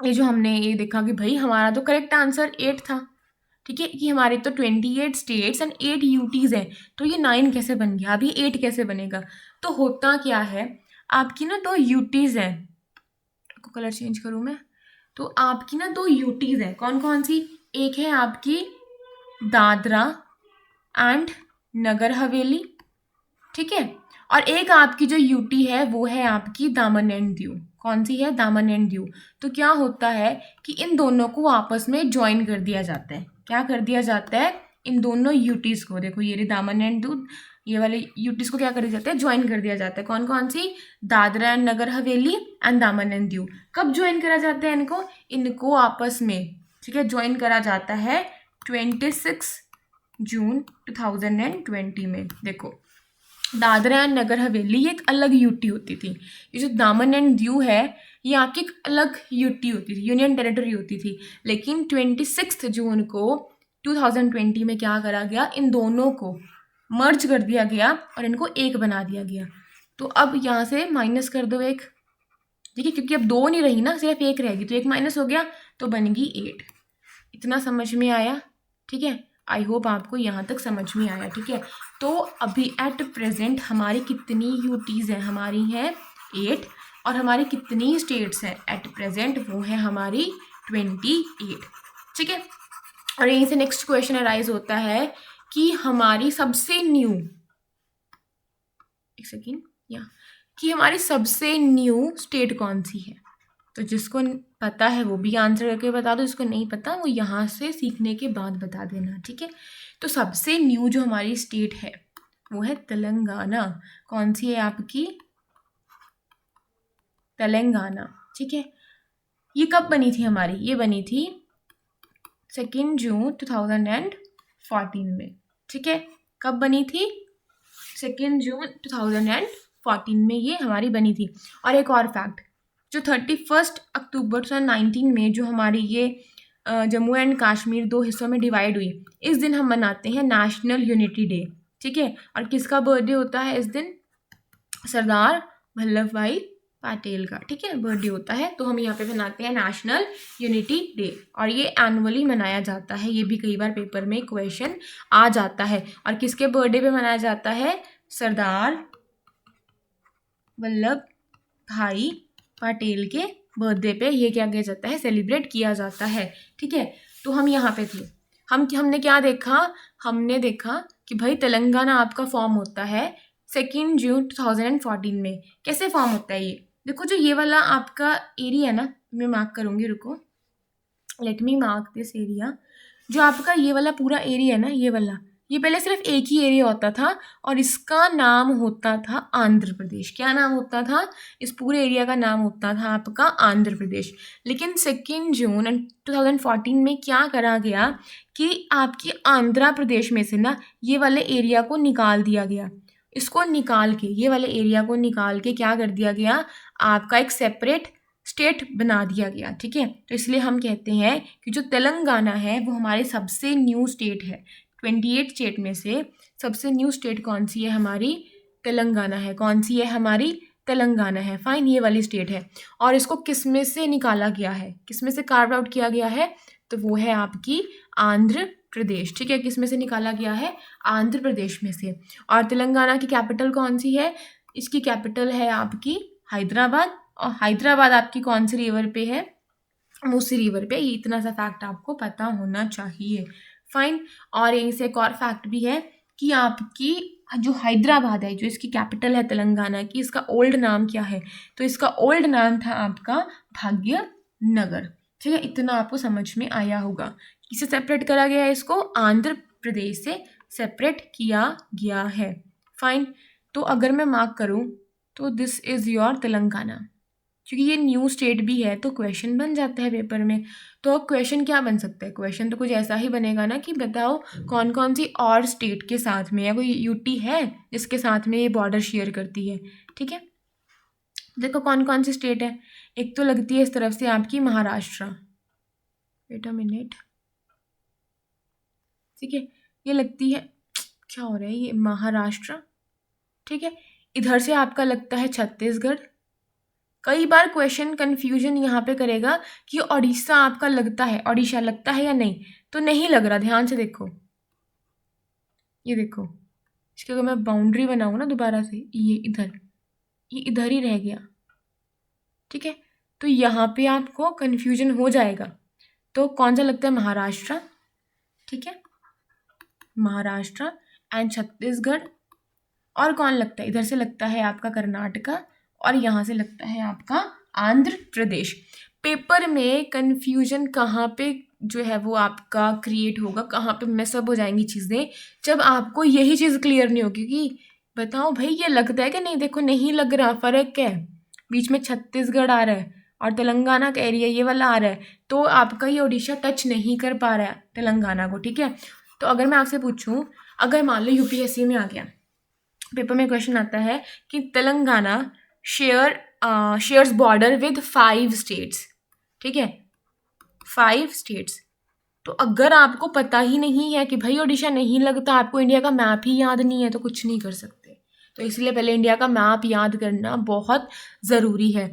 ये जो हमने ये देखा कि भाई हमारा तो करेक्ट आंसर 8 था, ठीक है, कि हमारे तो 28 स्टेट्स एंड 8 यूटीज़ हैं, तो ये 9 कैसे बन गया? अभी 8 कैसे बनेगा? तो होता क्या है, आपकी ना 2 यूटीज़ हैं, को कलर चेंज करूँ मैं, तो आपकी ना 2 यूटीज़ हैं। कौन कौन सी? एक है आपकी दादरा एंड नगर हवेली, ठीक है, और एक आपकी जो यूटी है वो है आपकी दामन एंड दीव। कौन सी है? दामन एंड दीव। तो क्या होता है कि इन दोनों को आपस में ज्वाइन कर दिया जाता है। क्या कर दिया जाता है? इन दोनों यूटीज़ को, देखो ये रही दामन एंड दीव, ये वाले यूटीज़ को क्या कर दिया जाता है? ज्वाइन कर दिया जाता है। कौन कौन सी? दादरा एंड नगर हवेली एंड दामन एंड दीव। कब ज्वाइन करा जाता है इनको? इनको आपस में, ठीक है, ज्वाइन करा जाता है 26 जून 2020 में। देखो दादरा एंड नगर हवेली एक अलग यूटी होती थी, ये जो दामन एंड दीव है ये आपकी एक अलग यूटी होती थी, यूनियन टेरिटरी होती थी। लेकिन 26 जून को 2020 में क्या करा गया? इन दोनों को मर्ज कर दिया गया और इनको एक बना दिया गया। तो अब यहाँ से माइनस कर दो 1, ठीक है, क्योंकि अब 2 नहीं रही ना, सिर्फ 1 रहेगी, तो 1 माइनस हो गया तो बनेगी 8। इतना समझ में आया? ठीक है, आई होप आपको यहाँ तक समझ में आया, ठीक है। तो अभी एट प्रेजेंट हमारी कितनी यूटीज़ हैं? हमारी हैं 8। और हमारी कितनी स्टेट्स हैं एट प्रेजेंट? वो है हमारी 28, ठीक है। और यहीं से नेक्स्ट क्वेश्चन अराइज होता है कि हमारी सबसे न्यू, एक सेकेंड, कि हमारी सबसे न्यू स्टेट कौन सी है? तो जिसको पता है वो भी आंसर करके बता दो, जिसको नहीं पता वो यहाँ से सीखने के बाद बता देना, ठीक है। तो सबसे न्यू जो हमारी स्टेट है वो है तेलंगाना। कौन सी है आपकी? तेलंगाना, ठीक है। ये कब बनी थी हमारी? ये बनी थी 2 जून 2014 में, ठीक है। कब बनी थी? 2 जून 2014 में ये हमारी बनी थी। और एक और फैक्ट, जो 31 अक्टूबर 2019 में जो हमारी ये जम्मू एंड कश्मीर 2 हिस्सों में डिवाइड हुई, इस दिन हम मनाते हैं नेशनल यूनिटी डे, ठीक है। और किसका बर्थडे होता है इस दिन? सरदार वल्लभ भाई पटेल का, ठीक है, बर्थडे होता है। तो हम यहाँ पे मनाते हैं नेशनल यूनिटी डे, और ये एनुअली मनाया जाता है। ये भी कई बार पेपर में क्वेश्चन आ जाता है। और किसके बर्थडे पे मनाया जाता है? सरदार वल्लभ भाई पटेल के बर्थडे पे ये क्या किया जाता है? सेलिब्रेट किया जाता है, ठीक है। तो हम यहाँ पे थे, हमने क्या देखा? हमने देखा कि भाई तेलंगाना आपका फॉर्म होता है 2 जून 2014 में। कैसे फॉर्म होता है ये? देखो जो ये वाला आपका एरिया है ना, मैं मार्क करूँगी, रुको, let me mark this area. जो आपका ये वाला पूरा एरिया है ना, ये वाला, ये पहले सिर्फ एक ही एरिया होता था और इसका नाम होता था आंध्र प्रदेश। क्या नाम होता था? इस पूरे एरिया का नाम होता था आपका आंध्र प्रदेश। लेकिन 2 जून 2014 में क्या करा गया कि आपकी आंध्र प्रदेश में से ना ये वाले एरिया को निकाल दिया गया। इसको निकाल के, ये वाले एरिया को निकाल के क्या कर दिया गया? आपका एक सेपरेट स्टेट बना दिया गया, ठीक है। तो इसलिए हम कहते हैं कि जो तेलंगाना है वो हमारी सबसे न्यू स्टेट है। 28 स्टेट में से सबसे न्यू स्टेट कौन सी है? हमारी तेलंगाना है। कौन सी है? हमारी तेलंगाना है। फाइन, ये वाली स्टेट है। और इसको किस में से निकाला गया है? किस में से कार्व आउट किया गया है? तो वो है आपकी आंध्र प्रदेश, ठीक है। किस में से निकाला गया है? आंध्र प्रदेश में से। और तेलंगाना की कैपिटल कौन सी है? इसकी कैपिटल है आपकी हैदराबाद। और हैदराबाद आपकी कौन सी रिवर पे है? मूसी रिवर पे। ये इतना सा फैक्ट आपको पता होना चाहिए। फाइन। और यहीं से एक और फैक्ट भी है कि आपकी जो हैदराबाद है, जो इसकी कैपिटल है तेलंगाना की, इसका ओल्ड नाम क्या है? तो इसका ओल्ड नाम था आपका भाग्यनगर, ठीक है। इतना आपको समझ में आया होगा। किसे सेपरेट करा गया है? इसको आंध्र प्रदेश से सेपरेट किया गया है। फाइन। तो अगर मैं मार्क करूँ तो दिस इज़ योर तेलंगाना, क्योंकि ये न्यू स्टेट भी है तो क्वेश्चन बन जाता है पेपर में। तो अब क्वेश्चन क्या बन सकता है? क्वेश्चन तो कुछ ऐसा ही बनेगा ना कि बताओ कौन कौन सी और स्टेट के साथ में, या कोई यूटी है जिसके साथ में ये बॉर्डर शेयर करती है, ठीक है। देखो कौन कौन सी स्टेट है। एक तो लगती है इस तरफ से आपकी महाराष्ट्र, वेट अ मिनट, ठीक है। ये लगती है, क्या हो रहा है, ये महाराष्ट्र, ठीक है। इधर से आपका लगता है छत्तीसगढ़। कई बार क्वेश्चन कंफ्यूजन यहाँ पे करेगा कि ओडिशा आपका लगता है, ओडिशा लगता है या नहीं, तो नहीं लग रहा। ध्यान से देखो, ये देखो, इसकी अगर मैं बाउंड्री बनाऊँ ना दोबारा से, ये इधर ही रह गया, ठीक है। तो यहाँ पे आपको कंफ्यूजन हो जाएगा। तो कौन सा लगता है? महाराष्ट्र, ठीक है, महाराष्ट्र एंड छत्तीसगढ़। और कौन लगता है? इधर से लगता है आपका कर्नाटका, और यहाँ से लगता है आपका आंध्र प्रदेश। पेपर में कंफ्यूजन कहाँ पे जो है वो आपका क्रिएट होगा, कहाँ पे मिसअप हो जाएंगी चीज़ें, जब आपको यही चीज़ क्लियर नहीं होगी कि बताओ भाई ये लगता है कि नहीं। देखो नहीं लग रहा, फ़र्क क्या है? बीच में छत्तीसगढ़ आ रहा है और तेलंगाना का एरिया ये वाला आ रहा है, तो आपका ये ओडिशा टच नहीं कर पा रहा है तेलंगाना को, ठीक है। तो अगर मैं आपसे पूछूँ, अगर मान लो यूपीएससी में आ गया, पेपर में क्वेश्चन आता है कि Telangana shares border with 5 states, ठीक है, 5 स्टेट्स। तो अगर आपको पता ही नहीं है कि भाई ओडिशा नहीं लगता, आपको इंडिया का मैप ही याद नहीं है, तो कुछ नहीं कर सकते। तो इसलिए पहले इंडिया का मैप याद करना बहुत ज़रूरी है,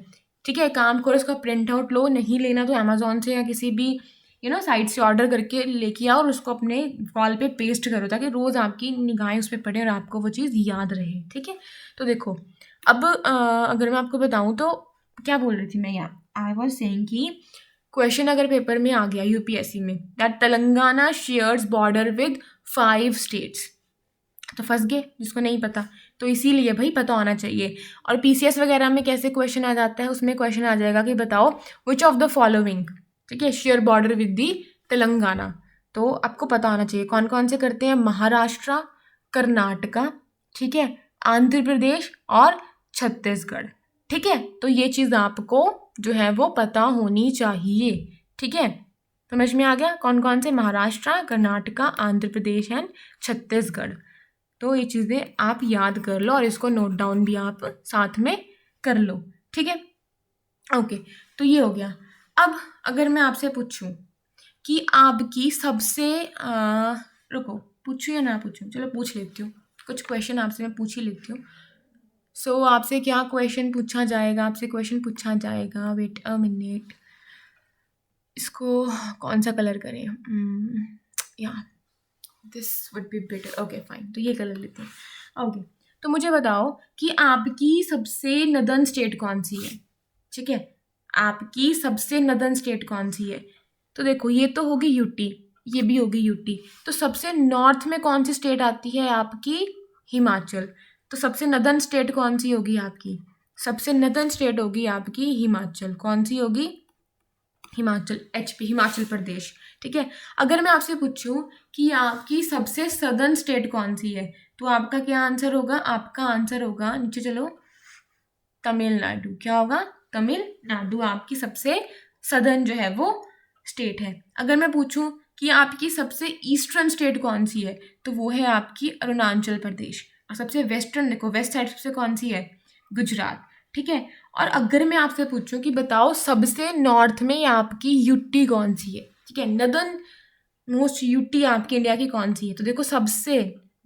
ठीक है। काम करो, इसका प्रिंट आउट लो, नहीं लेना तो अमेजोन से या किसी भी साइट से ऑर्डर करके लेके आओ और उसको अपने वॉल पे पेस्ट करो, ताकि रोज़ आपकी निगाहें उस पर पड़े और आपको वो चीज़ याद रहे, ठीक है। तो देखो अब अगर मैं आपको बताऊँ तो क्या बोल रही थी मैं, यहाँ आई वॉज सेइंग कि क्वेश्चन अगर पेपर में आ गया यूपीएससी में that Telangana shares border with 5 states, तो फंस गए जिसको नहीं पता। तो इसीलिए भाई पता होना चाहिए। और पीसीएस वगैरह में कैसे क्वेश्चन आ जाता है, उसमें क्वेश्चन आ जाएगा कि बताओ विच ऑफ द फॉलोइंग, ठीक है, share border with the Telangana. तो आपको पता होना चाहिए कौन कौन से करते हैं, महाराष्ट्र, कर्नाटका, ठीक है, आंध्र प्रदेश और छत्तीसगढ़, ठीक है। तो ये चीज़ आपको जो है वो पता होनी चाहिए, ठीक है। समझ में आ गया कौन कौन से? महाराष्ट्र, कर्नाटका, आंध्र प्रदेश एंड छत्तीसगढ़। तो ये चीज़ें आप याद कर लो और इसको नोट डाउन भी आप साथ में कर लो, ठीक है। ओके, तो ये हो गया। अब अगर मैं आपसे पूछूं कि आपकी सबसे रुको, पूछूं या ना पूछूं, चलो पूछ लेती हूँ, कुछ क्वेश्चन आपसे मैं पूछ ही लेती हूँ। सो आपसे क्या क्वेश्चन पूछा जाएगा? आपसे क्वेश्चन पूछा जाएगा, वेट अ मिनट, इसको कौन सा कलर करें? या this would be better, okay fine, तो ये कलर लेते हैं। ओके, तो मुझे बताओ कि आपकी सबसे नदर्न स्टेट कौन सी है, ठीक है, आपकी सबसे नदर्न स्टेट कौन सी है? तो देखो ये तो होगी यूटी, ये भी होगी यूटी। तो सबसे नॉर्थ में कौन सी स्टेट आती है आपकी? हिमाचल। तो सबसे नदर्न स्टेट कौन सी होगी आपकी? सबसे नदर्न स्टेट होगी आपकी हिमाचल। कौन सी होगी? हिमाचल, एचपी, हिमाचल प्रदेश, ठीक है। अगर मैं आपसे पूछूं कि आपकी सबसे सदर्न स्टेट कौन सी है, तो आपका क्या आंसर होगा? आपका आंसर होगा, नीचे चलो, तमिलनाडु। क्या होगा? तमिलनाडु आपकी सबसे सदर्न जो है वो स्टेट है। अगर मैं पूछूं कि आपकी सबसे ईस्टर्न स्टेट कौन सी है, तो वो है आपकी अरुणाचल प्रदेश। और सबसे वेस्टर्न, देखो वेस्ट साइड सबसे कौन सी है? गुजरात। ठीक है। और अगर मैं आपसे पूछूं कि बताओ सबसे नॉर्थ में आपकी यूटी कौन सी है, ठीक है, नदर्न मोस्ट यूटी आपकी इंडिया की कौन सी है, तो देखो सबसे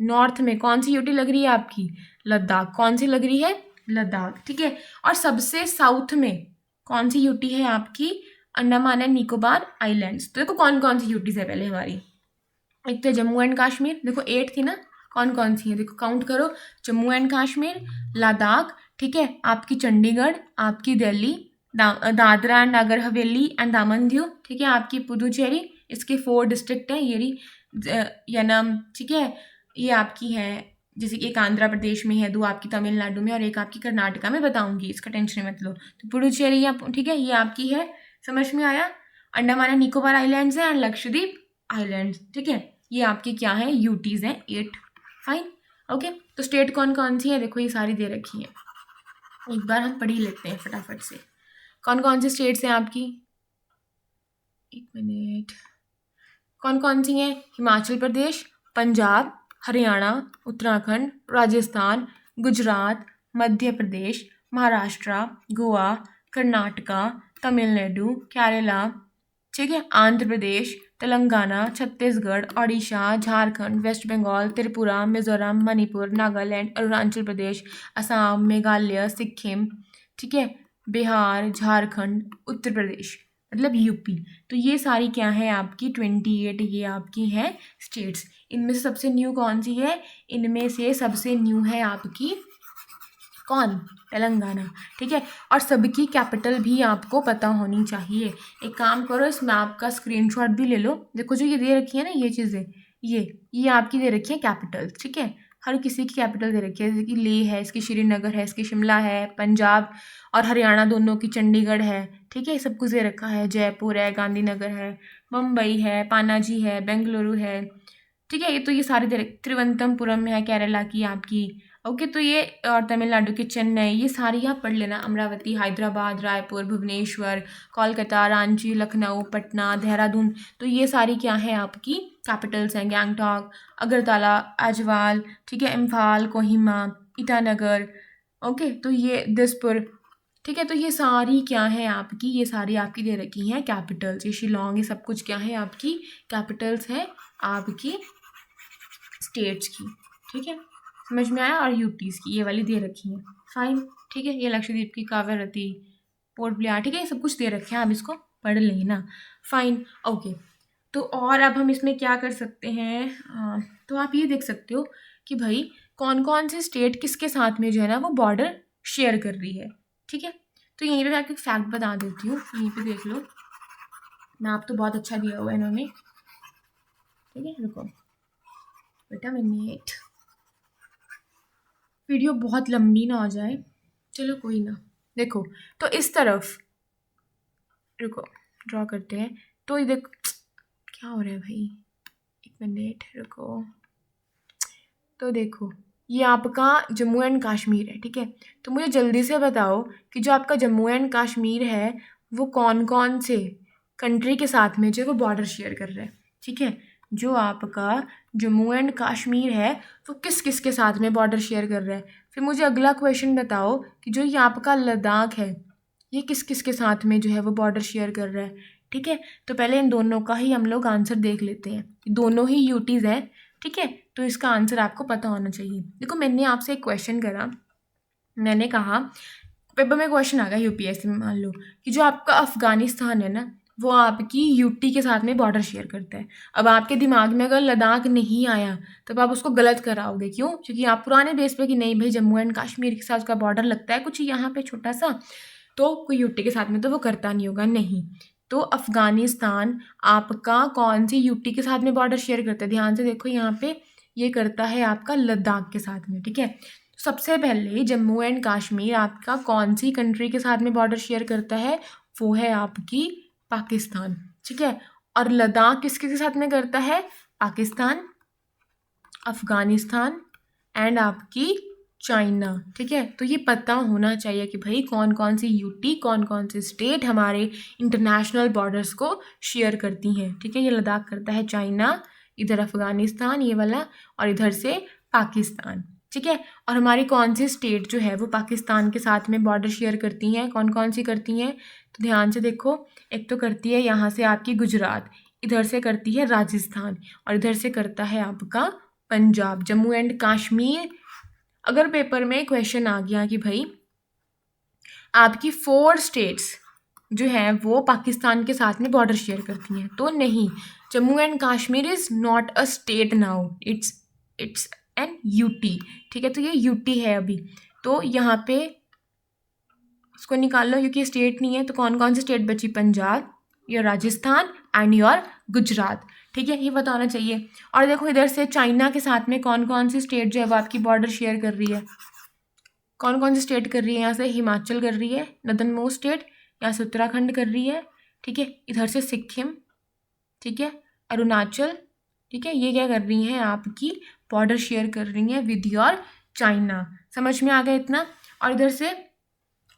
नॉर्थ में कौन सी यूटी लग रही है आपकी, लद्दाख। कौन सी लग रही है, लद्दाख, ठीक है। और सबसे साउथ में कौन सी यूटी है आपकी, अंडमान एंड निकोबार आइलैंड्स। तो देखो कौन कौन सी यूटीज है पहले हमारी, एक तो जम्मू एंड कश्मीर, देखो 8 थी ना, कौन कौन सी है देखो काउंट करो, जम्मू एंड कश्मीर, लद्दाख, ठीक है, आपकी चंडीगढ़, आपकी दिल्ली, दादरा एंड नगर हवेली एंड दामन दीव, ठीक है, आपकी पुदुचेरी, इसके 4 डिस्ट्रिक्ट हैं, ये यनम, ठीक है, ये आपकी है, जैसे कि एक आंध्र प्रदेश में है, 2 आपकी तमिलनाडु में और एक आपकी कर्नाटका में, बताऊंगी, इसका टेंशन मत लो। तो पुडुचेरी ठीक है, ये आपकी है, समझ में आया। अंडमान एंड निकोबार आइलैंड्स है एंड लक्षद्वीप आइलैंड्स, ठीक है, ये आपकी क्या है, यूटीज हैं 8, फाइन, ओके। तो स्टेट कौन कौन सी है, देखो ये सारी दे रखी है, एक बार हम पढ़ ही लेते हैं फटाफट से। कौन कौन सी स्टेट्स हैं आपकी, एक मिनट, कौन कौन सी हैं, हिमाचल प्रदेश, पंजाब, हरियाणा, उत्तराखंड, राजस्थान, गुजरात, मध्य प्रदेश, महाराष्ट्र, गोवा, कर्नाटका, तमिलनाडु, केरला, ठीक है, आंध्र प्रदेश, तेलंगाना, छत्तीसगढ़, ओडिशा, झारखंड, वेस्ट बंगाल, त्रिपुरा, मिजोरम, मणिपुर, नागालैंड, अरुणाचल प्रदेश, असम, मेघालय, सिक्किम, ठीक है, बिहार, झारखंड, उत्तर प्रदेश, मतलब यूपी। तो ये सारी क्या है आपकी 28, ये आपकी हैं स्टेट्स। इनमें से सबसे न्यू कौन सी है, इनमें से सबसे न्यू है आपकी कौन, तेलंगाना, ठीक है। और सबकी कैपिटल भी आपको पता होनी चाहिए। एक काम करो, इस मैप का स्क्रीनशॉट भी ले लो, देखो जो ये दे रखी है ना ये चीज़ें, ये आपकी दे रखी है कैपिटल, ठीक है, हर किसी की कैपिटल दे रखी है, जैसे कि लेह है, इसकी श्रीनगर है, इसकी शिमला है, पंजाब और हरियाणा दोनों की चंडीगढ़ है, ठीक है, सब कुछ दे रखा है, जयपुर है, गांधीनगर है, मुंबई है, पानाजी है, बेंगलुरु है, ठीक है, ये तो ये सारे दे त्रिवंतमपुरम है केरला की आपकी, ओके। तो ये और तमिलनाडु की चेन्नई, ये सारी आप पढ़ लेना, अमरावती, हैदराबाद, रायपुर, भुवनेश्वर, कोलकाता, रांची, लखनऊ, पटना, देहरादून, तो ये सारी क्या है आपकी कैपिटल्स हैं, गैंगटॉक, अगरतला, आजवाल, ठीक है, इम्फाल, कोहिमा, ईटानगर, ओके, तो ये दिसपुर, ठीक है। तो ये सारी क्या है आपकी, ये सारी आपकी दे रखी हैं कैपिटल्स, ये शिलोंग, ये सब कुछ क्या है आपकी कैपिटल्स है आपकी स्टेट्स की, ठीक है, समझ में आया। और यूटीज़ की ये वाली दे रखी है, फाइन, ठीक है, ये लक्षद्वीप की कावेरती, पोर्ट ब्लेयर, ठीक है, ये सब कुछ दे रखे हैं, आप इसको पढ़ लेना, फाइन, ओके। तो और अब हम इसमें क्या कर सकते हैं, तो आप ये देख सकते हो कि भाई कौन कौन से स्टेट किसके साथ में जो है ना वो बॉर्डर शेयर कर रही है, ठीक है। तो यहीं पे मैं आपको एक फैक्ट बता देती हूँ, यहीं पे देख लो, मैप तो बहुत अच्छा दिया हुआ है इन्होंने, ठीक है, रुको बेटा मिनट, वीडियो बहुत लंबी ना हो जाए, चलो कोई ना, देखो तो इस तरफ, रुको ड्रॉ करते हैं, तो ये देख क्या हो रहा है भाई, एक मिनट रुको, तो देखो ये आपका जम्मू एंड कश्मीर है, ठीक है। तो मुझे जल्दी से बताओ कि जो आपका जम्मू एंड कश्मीर है वो कौन कौन से कंट्री के साथ में जो है वो बॉर्डर शेयर कर रहा है, ठीक है। जो आपका जम्मू एंड कश्मीर है वो किस किस के साथ में बॉर्डर शेयर कर रहा है। फिर मुझे अगला क्वेश्चन बताओ कि जो ये आपका लद्दाख है ये किस किस के साथ में जो है वो बॉर्डर शेयर कर रहा है, ठीक है। तो पहले इन दोनों का ही हम लोग आंसर देख लेते हैं, दोनों ही यूटीज़ हैं, ठीक है। तो इसका आंसर आपको पता होना चाहिए। देखो मैंने आपसे एक क्वेश्चन करा, मैंने कहा पेपर में क्वेश्चन आ गया यूपीएससी में, मान लो कि जो आपका अफ़गानिस्तान है ना वो आपकी यूटी के साथ में बॉर्डर शेयर करता है। अब आपके दिमाग में अगर लद्दाख नहीं आया तब आप उसको गलत कराओगे, क्यों? क्योंकि आप पुराने बेस पे कि नहीं भाई जम्मू एंड कश्मीर के साथ उसका बॉर्डर लगता है कुछ यहाँ पे छोटा सा, तो कोई यूटी के साथ में तो वो करता नहीं होगा, नहीं। तो अफ़गानिस्तान आपका कौन सी यूटी के साथ में बॉर्डर शेयर करता है, ध्यान से देखो यहाँ पे, ये करता है आपका लद्दाख के साथ में, ठीक है। सबसे पहले जम्मू एंड कश्मीर आपका कौन सी कंट्री के साथ में बॉर्डर शेयर करता है, वो है आपकी पाकिस्तान, ठीक है। और लद्दाख किसके साथ में करता है, पाकिस्तान, अफ़गानिस्तान एंड आपकी चाइना, ठीक है। तो ये पता होना चाहिए कि भाई कौन कौन सी यूटी, कौन कौन से स्टेट हमारे इंटरनेशनल बॉर्डर्स को शेयर करती हैं, ठीक है। ये लद्दाख करता है चाइना, इधर अफ़गानिस्तान ये वाला, और इधर से पाकिस्तान, ठीक है। और हमारी कौन सी स्टेट जो है वो पाकिस्तान के साथ में बॉर्डर शेयर करती हैं, कौन कौन सी करती हैं, तो ध्यान से देखो। एक तो करती है यहाँ से आपकी गुजरात, इधर से करती है राजस्थान, और इधर से करता है आपका पंजाब, जम्मू एंड कश्मीर। अगर पेपर में क्वेश्चन आ गया कि भाई आपकी 4 स्टेट्स जो हैं वो पाकिस्तान के साथ में बॉर्डर शेयर करती हैं, तो नहीं, Jammu and Kashmir is not a state now, it's an UT. ठीक है, तो ये यूटी है अभी, तो यहाँ पे इसको निकाल लो क्योंकि स्टेट नहीं है। तो कौन कौन सी स्टेट बची, Punjab, your Rajasthan and your Gujarat. ठीक है, ये बताना चाहिए। और देखो इधर से चाइना के साथ में कौन कौन सी स्टेट जो है वो आपकी बॉर्डर शेयर कर रही है, कौन कौन सी स्टेट कर रही है, यहाँ से हिमाचल कर रही है, नदन मोस्ट स्टेट, यहाँ से उत्तराखंड कर रही है, ठीक है, इधर से सिक्किम, ठीक है, अरुणाचल, ठीक है, ये क्या कर रही हैं आपकी बॉर्डर शेयर कर रही हैं विद योर चाइना। समझ में आ गया इतना। और इधर से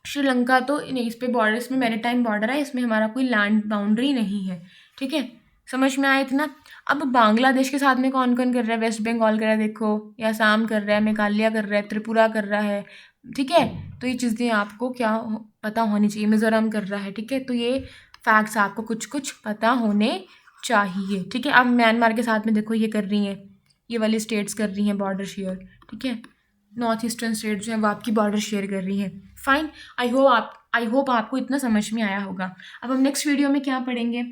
श्रीलंका तो नहीं, इस पे बॉर्डर, इसमें मैरीटाइम बॉर्डर है, इसमें हमारा कोई लैंड बाउंड्री नहीं है। ठीक है, समझ में आया इतना। अब बांग्लादेश के साथ में कौन कौन कर रहा है, वेस्ट बंगाल कर रहा है देखो, या असम कर रहा है, मेघालय कर रहा है, त्रिपुरा कर रहा है। ठीक है, तो ये चीज़ें आपको क्या पता होनी चाहिए, मिजोरम कर रहा है। ठीक है, तो ये फैक्ट्स आपको कुछ कुछ पता होने चाहिए। ठीक है, अब म्यांमार के साथ में देखो ये कर रही हैं, ये वाली स्टेट्स कर रही हैं बॉर्डर शेयर। ठीक है, नॉर्थ ईस्टर्न स्टेट जो है वो आपकी बॉर्डर शेयर कर रही हैं। फाइन, आई होप आपको इतना समझ में आया होगा। अब हम नेक्स्ट वीडियो में क्या पढ़ेंगे,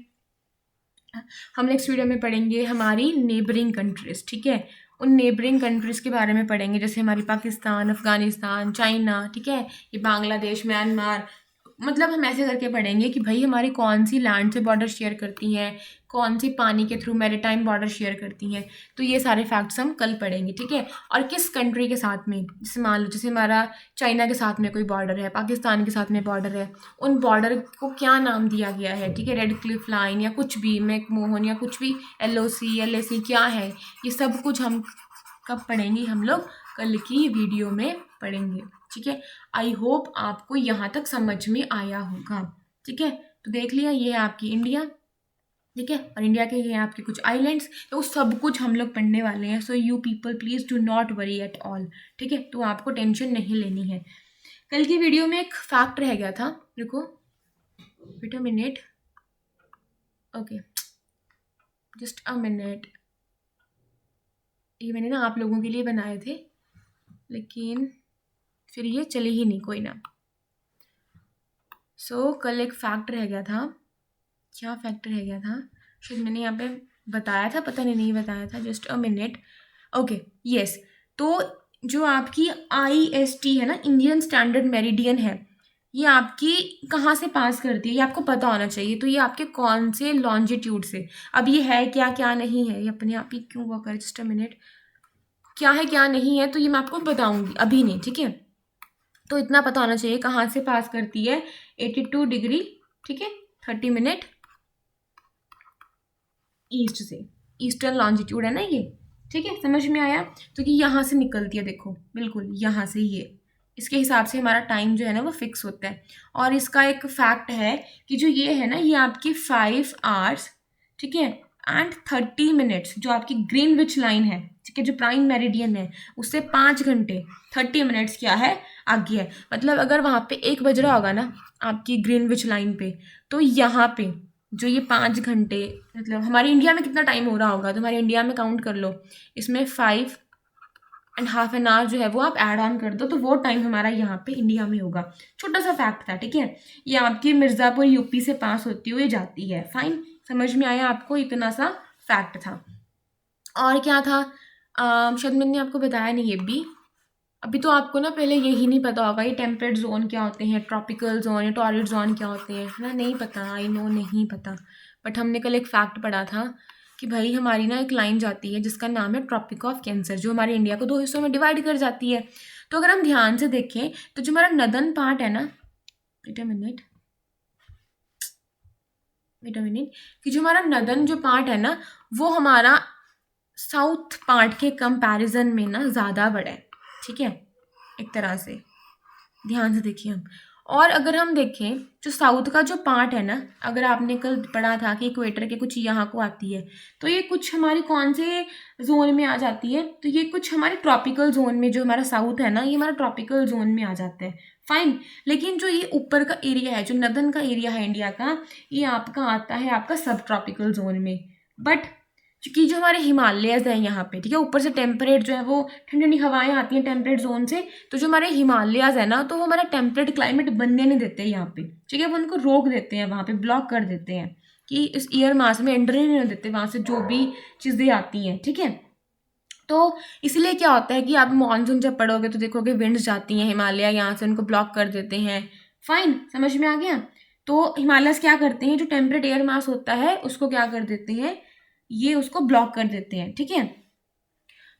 हम नेक्स्ट वीडियो में पढ़ेंगे हमारी नेबरिंग कंट्रीज़। ठीक है, उन नेबरिंग कंट्रीज़ के बारे में पढ़ेंगे, जैसे हमारी पाकिस्तान, अफ़गानिस्तान, चाइना, ठीक है, ये बांग्लादेश, म्यांमार। मतलब हम ऐसे करके पढ़ेंगे कि भाई हमारी कौन सी लैंड से बॉर्डर शेयर करती हैं, कौन सी पानी के थ्रू मैरीटाइम बॉर्डर शेयर करती हैं। तो ये सारे फैक्ट्स हम कल पढ़ेंगे। ठीक है, और किस कंट्री के साथ में, जैसे मान लो जैसे हमारा चाइना के साथ में कोई बॉर्डर है, पाकिस्तान के साथ में बॉर्डर है, उन बॉर्डर को क्या नाम दिया गया है। ठीक है, रेड क्लिफ लाइन या कुछ भी, मैकमोहन या कुछ भी, LOC LAC क्या है, ये सब कुछ हम कब पढ़ेंगे, हम लोग कल की वीडियो में पढ़ेंगे। ठीक है, आई होप आपको यहाँ तक समझ में आया होगा। ठीक है, तो देख लिया, ये है आपकी इंडिया। ठीक है, और इंडिया के ये आपके कुछ आइलैंड्स, तो सब कुछ हम लोग पढ़ने वाले हैं। So you people please do not worry at all. ठीक है, तो आपको टेंशन नहीं लेनी है। कल की वीडियो में एक फैक्ट रह गया था, देखो, wait a minute, okay, just a minute, ये मैंने ना आप लोगों के लिए बनाए थे, लेकिन फिर ये चले ही नहीं, कोई ना। सो कल एक फैक्ट रह गया था, क्या फैक्ट रह गया था, शायद मैंने यहाँ पे बताया था, पता नहीं बताया था, just a minute, okay, yes. तो जो आपकी IST है ना, इंडियन स्टैंडर्ड मेरिडियन है, ये आपकी कहाँ से पास करती है, ये आपको पता होना चाहिए। तो ये आपके कौन से लॉन्जिट्यूड से, अब ये है क्या क्या नहीं है, ये अपने आप ही क्यों हुआ कर, जस्ट अ मिनट, क्या है क्या नहीं है, तो ये मैं आपको बताऊंगी, अभी नहीं। ठीक है, तो इतना पता होना चाहिए कहाँ से पास करती है, 82 डिग्री, ठीक है, 30 मिनट ईस्ट से, ईस्टर्न लॉन्जिट्यूड है ना ये। ठीक है, समझ में आया। तो कि यहाँ से निकलती है, देखो बिल्कुल यहाँ से, ये इसके हिसाब से हमारा टाइम जो है ना वो फिक्स होता है। और इसका एक फैक्ट है कि जो ये है ना, ये आपकी 5 आवर्स, ठीक है, एंड 30 मिनट्स, जो आपकी ग्रीनविच लाइन है, ठीक है, जो प्राइम मेरिडियन है, उससे 5 घंटे 30 मिनट्स क्या है, आगे है। मतलब अगर वहाँ पे 1 बज रहा होगा ना आपकी ग्रीनविच लाइन पे, तो यहाँ पे जो ये 5 घंटे, मतलब हमारे इंडिया में कितना टाइम हो रहा होगा, तो हमारे इंडिया में काउंट कर लो, इसमें 5.5 एन आवर जो है वो आप ऐड ऑन कर दो, तो वो टाइम हमारा यहाँ पे इंडिया में होगा। छोटा सा फैक्ट था। ठीक है, ये आपकी मिर्ज़ापुर UP से पास होती हुई जाती है। फाइन, समझ में आया आपको, इतना सा फैक्ट था। और क्या था, शायद मैंने आपको बताया नहीं ये भी, अभी तो आपको ना पहले यही नहीं पता होगा, ये टेम्परेट जोन क्या होते हैं, ट्रॉपिकल जोन या टॉरिड जोन क्या होते हैं, है ना, नहीं पता, आई नो नहीं पता। बट हमने कल एक फैक्ट पढ़ा था कि भाई हमारी ना एक लाइन जाती है जिसका नाम है ट्रॉपिक ऑफ कैंसर, जो हमारे इंडिया को 2 हिस्सों में डिवाइड कर जाती है। तो अगर हम ध्यान से देखें तो जो हमारा नदन पार्ट है ना, वेट अ मिनट, कि जो हमारा नदन जो पार्ट है ना, वो हमारा साउथ पार्ट के कंपैरिजन में ना ज़्यादा बड़ा है। ठीक है, एक तरह से ध्यान से देखिए हम। और अगर हम देखें जो साउथ का जो पार्ट है ना, अगर आपने कल पढ़ा था कि इक्वेटर के कुछ यहाँ को आती है, तो ये कुछ हमारी कौन से जोन में आ जाती है, तो ये कुछ हमारे ट्रॉपिकल जोन में, जो हमारा साउथ है ना ये हमारा ट्रॉपिकल जोन में आ जाता है। फाइन। लेकिन जो ये ऊपर का एरिया है, जो नदन का एरिया है इंडिया का, ये आपका आता है आपका सब ट्रॉपिकल जोन में। बट क्योंकि जो हमारे हिमालयज हैं यहाँ पे, ठीक है, ऊपर से टेम्परेट जो है वो ठंडी ठंडी हवाएं आती हैं टेम्परेट जोन से, तो जो हमारे हिमालयज है ना, तो वो हमारा टेम्परेट क्लाइमेट बनने नहीं देते यहाँ पे, ठीक है, वो उनको रोक देते हैं, वहाँ पे ब्लॉक कर देते हैं कि इस ईयर मास में एंटर ही नहीं देते वहाँ से जो भी चीज़ें आती हैं, ठीक है। तो इसलिए क्या होता है कि आप मानसून जब पढ़ोगे तो देखोगे विंड्स जाती हैं हिमालय यहाँ से, उनको ब्लॉक कर देते हैं। फाइन, समझ में आ गया। तो हिमालयस क्या करते हैं, जो टेम्परेट एयर मास होता है उसको क्या कर देते हैं, ये उसको ब्लॉक कर देते हैं, ठीक है।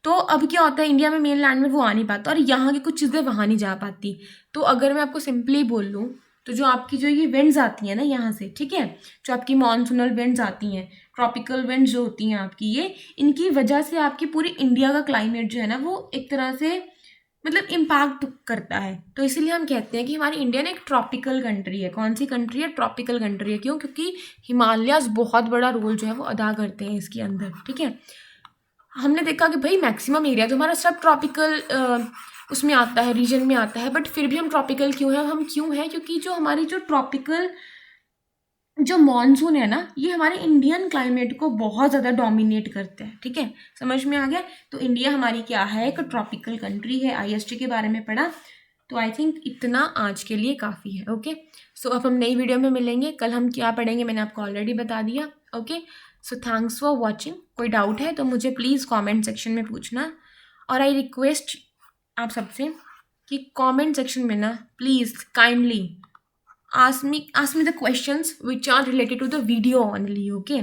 तो अब क्या होता है, इंडिया में मेन लैंड में वो आ नहीं पाता और यहाँ की कुछ चीज़ें वहाँ नहीं जा पाती। तो अगर मैं आपको सिंपली बोल लूँ, तो जो आपकी जो ये विंड्स आती हैं ना यहाँ से, ठीक है, जो आपकी मानसूनल विंड्स आती हैं, ट्रॉपिकल विंड्स जो होती हैं आपकी, ये इनकी वजह से आपकी पूरी इंडिया का क्लाइमेट जो है ना वो एक तरह से मतलब इम्पैक्ट करता है। तो इसीलिए हम कहते हैं कि हमारी इंडिया ना एक ट्रॉपिकल कंट्री है। कौन सी कंट्री है, ट्रॉपिकल कंट्री है। क्यों? क्योंकि हिमालयाज बहुत बड़ा रोल जो है वो अदा करते हैं इसके अंदर, ठीक है। हमने देखा कि भाई मैक्सिमम एरिया जो हमारा सब ट्रॉपिकल उसमें आता है, रीजन में आता है, बट फिर भी हम ट्रॉपिकल क्यों हैं, हम क्यों हैं, क्योंकि जो हमारी जो ट्रॉपिकल जो मानसून है ना, ये हमारे इंडियन क्लाइमेट को बहुत ज़्यादा डोमिनेट करते हैं, ठीक है, समझ में आ गया। तो इंडिया हमारी क्या है, एक ट्रॉपिकल कंट्री है। आईएसटी के बारे में पढ़ा, तो आई थिंक इतना आज के लिए काफ़ी है। ओके, सो अब हम नई वीडियो में मिलेंगे। कल हम क्या पढ़ेंगे मैंने आपको ऑलरेडी बता दिया। Okay, so thanks for watching. कोई डाउट है तो मुझे प्लीज़ कॉमेंट सेक्शन में पूछना, और आई रिक्वेस्ट आप सबसे कि कॉमेंट सेक्शन में ना please kindly ask me the questions which are related to the video only. Okay,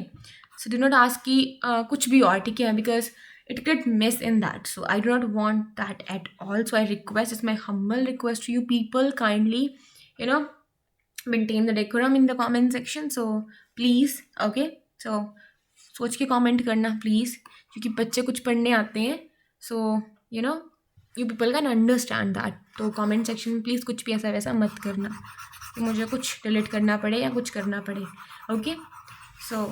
so do not ask कि कुछ भी और, ठीक है, because it get miss in that, so I do not want that at all. So I request, it's my humble request to you people, kindly maintain the decorum in the comment section. So please, okay, so सोच के कमेंट करना प्लीज़, क्योंकि बच्चे कुछ पढ़ने आते हैं, so you people can understand that. तो कमेंट सेक्शन में प्लीज़ कुछ भी ऐसा वैसा मत करना कि मुझे कुछ डिलीट करना पड़े या कुछ करना पड़े। Okay, so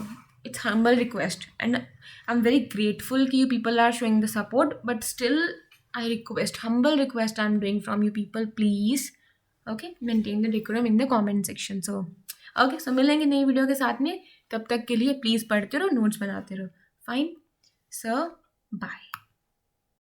it's humble request and I am very grateful कि you people are showing the support, but still I request, humble request I am doing from you people, please okay maintain the decorum in the comment section. So okay, so मिलेंगे नई वीडियो के साथ में। तब तक के लिए प्लीज़ पढ़ते रहो, नोट्स बनाते रहो। फाइन, सो बाय।